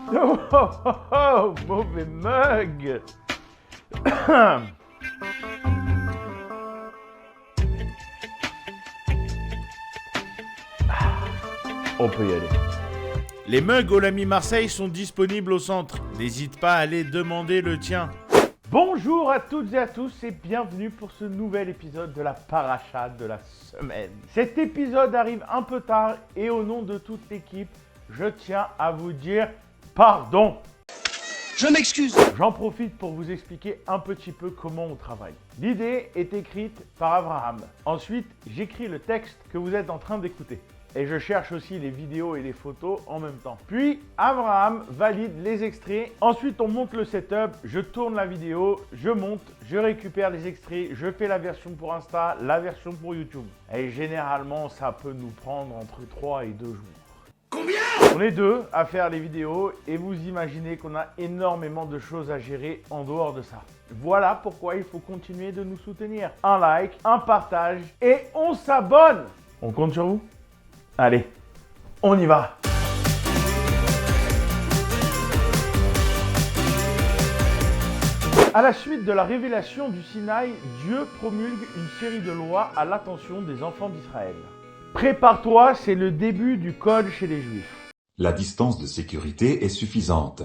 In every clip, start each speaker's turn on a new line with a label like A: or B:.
A: Oh, oh, oh, oh, mauvais mug. On peut y aller.
B: Les mugs Olami Marseille sont disponibles au centre. N'hésite pas à aller demander le tien.
A: Bonjour à toutes et à tous et bienvenue pour ce nouvel épisode de la paracha de la semaine. Cet épisode arrive un peu tard et au nom de toute l'équipe, je tiens à vous dire pardon.
C: Je m'excuse.
A: J'en profite pour vous expliquer un petit peu comment on travaille. L'idée est écrite par Abraham. Ensuite, j'écris le texte que vous êtes en train d'écouter. Et je cherche aussi les vidéos et les photos en même temps. Puis, Abraham valide les extraits. Ensuite, on monte le setup, je tourne la vidéo, je monte, je récupère les extraits, je fais la version pour Insta, la version pour YouTube. Et généralement, ça peut nous prendre entre 3 et 2 jours.
C: Combien?
A: On est deux à faire les vidéos et vous imaginez qu'on a énormément de choses à gérer en dehors de ça. Voilà pourquoi il faut continuer de nous soutenir. Un like, un partage et on s'abonne. On compte sur vous? Allez, on y va. À la suite de la révélation du Sinaï, Dieu promulgue une série de lois à l'attention des enfants d'Israël. Prépare-toi, c'est le début du code chez les Juifs.
D: La distance de sécurité est suffisante.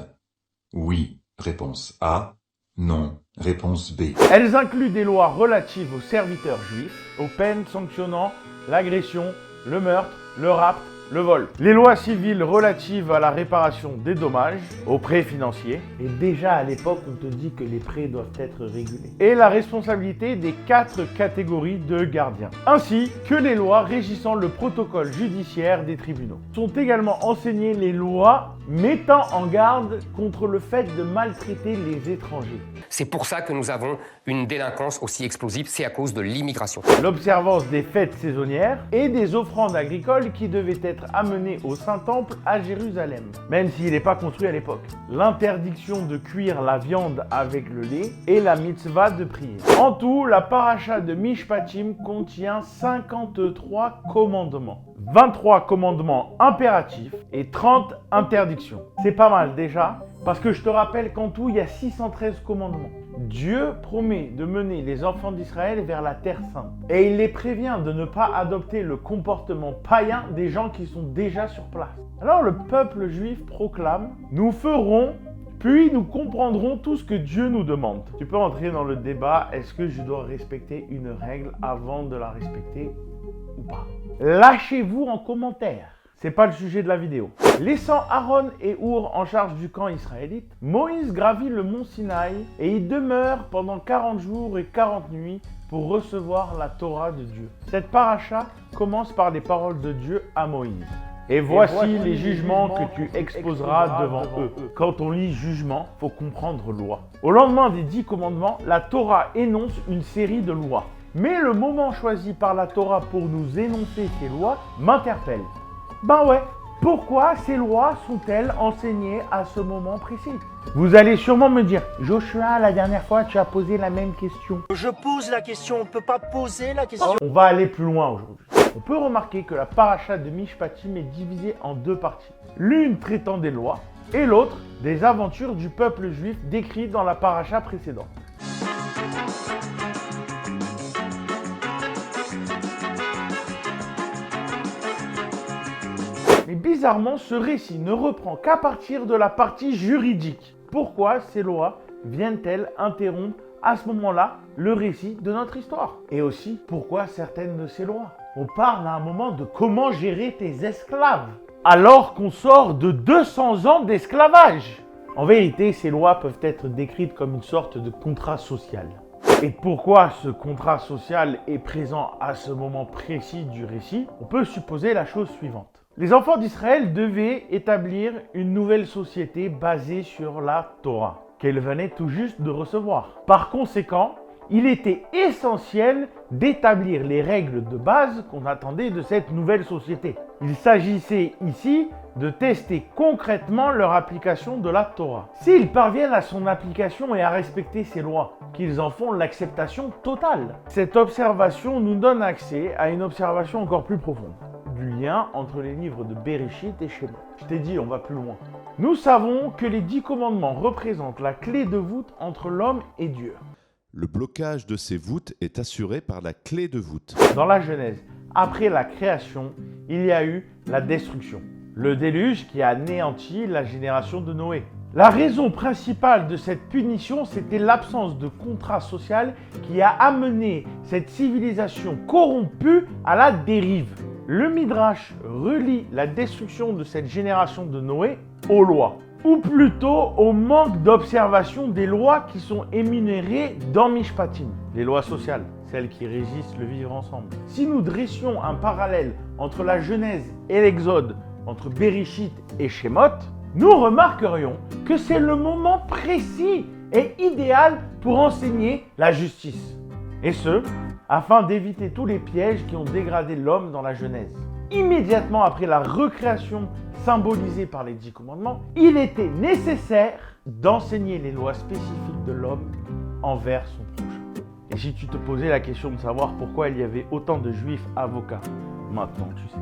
D: Oui, réponse A. Non, réponse B.
A: Elles incluent des lois relatives aux serviteurs juifs, aux peines sanctionnant l'agression, le meurtre, le rapt, le vol. Les lois civiles relatives à la réparation des dommages, aux prêts financiers. Et déjà à l'époque, on te dit que les prêts doivent être régulés. Et la responsabilité des 4 catégories de gardiens. Ainsi que les lois régissant le protocole judiciaire des tribunaux. Sont également enseignées les lois mettant en garde contre le fait de maltraiter les étrangers.
E: C'est pour ça que nous avons une délinquance aussi explosive, c'est à cause de l'immigration.
A: L'observance des fêtes saisonnières et des offrandes agricoles qui devaient être amenées au Saint-Temple à Jérusalem, même s'il n'est pas construit à l'époque. L'interdiction de cuire la viande avec le lait et la mitzvah de prier. En tout, la paracha de Mishpatim contient 53 commandements. 23 commandements impératifs et 30 interdictions. C'est pas mal déjà, parce que je te rappelle qu'en tout, il y a 613 commandements. Dieu promet de mener les enfants d'Israël vers la terre sainte. Et il les prévient de ne pas adopter le comportement païen des gens qui sont déjà sur place. Alors le peuple juif proclame « Nous ferons, puis nous comprendrons tout ce que Dieu nous demande. » Tu peux entrer dans le débat, est-ce que je dois respecter une règle avant de la respecter ou pas? Lâchez-vous en commentaire. C'est pas le sujet de la vidéo. Laissant Aaron et Our en charge du camp israélite, Moïse gravit le mont Sinaï et y demeure pendant 40 jours et 40 nuits pour recevoir la Torah de Dieu. Cette paracha commence par les paroles de Dieu à Moïse. Et voici les jugements que tu exposeras devant eux. Quand on lit jugement, faut comprendre loi. Au lendemain des 10 commandements, la Torah énonce une série de lois. Mais le moment choisi par la Torah pour nous énoncer ces lois m'interpelle. Ben ouais, pourquoi ces lois sont-elles enseignées à ce moment précis? Vous allez sûrement me dire, Joshua, la dernière fois, tu as posé la même question.
C: Je pose la question, on ne peut pas poser la question.
A: On va aller plus loin aujourd'hui. On peut remarquer que la paracha de Mishpatim est divisée en 2 parties. L'une traitant des lois et l'autre des aventures du peuple juif décrites dans la paracha précédente. Mais bizarrement, ce récit ne reprend qu'à partir de la partie juridique. Pourquoi ces lois viennent-elles interrompre à ce moment-là le récit de notre histoire? Et aussi, pourquoi certaines de ces lois? On parle à un moment de comment gérer tes esclaves, alors qu'on sort de 200 ans d'esclavage. En vérité, ces lois peuvent être décrites comme une sorte de contrat social. Et pourquoi ce contrat social est présent à ce moment précis du récit? On peut supposer la chose suivante. Les enfants d'Israël devaient établir une nouvelle société basée sur la Torah, qu'elles venaient tout juste de recevoir. Par conséquent, il était essentiel d'établir les règles de base qu'on attendait de cette nouvelle société. Il s'agissait ici de tester concrètement leur application de la Torah. S'ils parviennent à son application et à respecter ses lois, qu'ils en font l'acceptation totale. Cette observation nous donne accès à une observation encore plus profonde, du lien entre les livres de Bereshit et Shemot. Je t'ai dit, on va plus loin. Nous savons que les 10 commandements représentent la clé de voûte entre l'homme et Dieu.
F: Le blocage de ces voûtes est assuré par la clé de voûte.
A: Dans la Genèse, après la création, il y a eu la destruction. Le déluge qui a anéanti la génération de Noé. La raison principale de cette punition, c'était l'absence de contrat social qui a amené cette civilisation corrompue à la dérive. Le Midrash relie la destruction de cette génération de Noé aux lois, ou plutôt au manque d'observation des lois qui sont énumérées dans Mishpatim, les lois sociales, celles qui régissent le vivre ensemble. Si nous dressions un parallèle entre la Genèse et l'Exode, entre Bereshit et Shemot, nous remarquerions que c'est le moment précis et idéal pour enseigner la justice. Et ce, afin d'éviter tous les pièges qui ont dégradé l'homme dans la Genèse. Immédiatement après la recréation symbolisée par les 10 commandements, il était nécessaire d'enseigner les lois spécifiques de l'homme envers son prochain. Et si tu te posais la question de savoir pourquoi il y avait autant de juifs avocats, maintenant tu sais.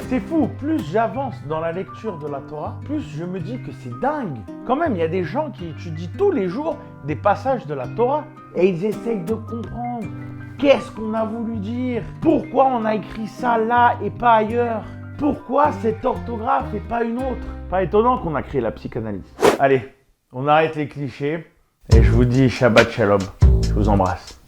A: C'est fou, plus j'avance dans la lecture de la Torah, plus je me dis que c'est dingue. Quand même, il y a des gens qui étudient tous les jours des passages de la Torah et ils essayent de comprendre qu'est-ce qu'on a voulu dire, pourquoi on a écrit ça là et pas ailleurs, pourquoi cette orthographe et pas une autre. Pas étonnant qu'on a créé la psychanalyse. Allez, on arrête les clichés et je vous dis Shabbat Shalom. Je vous embrasse.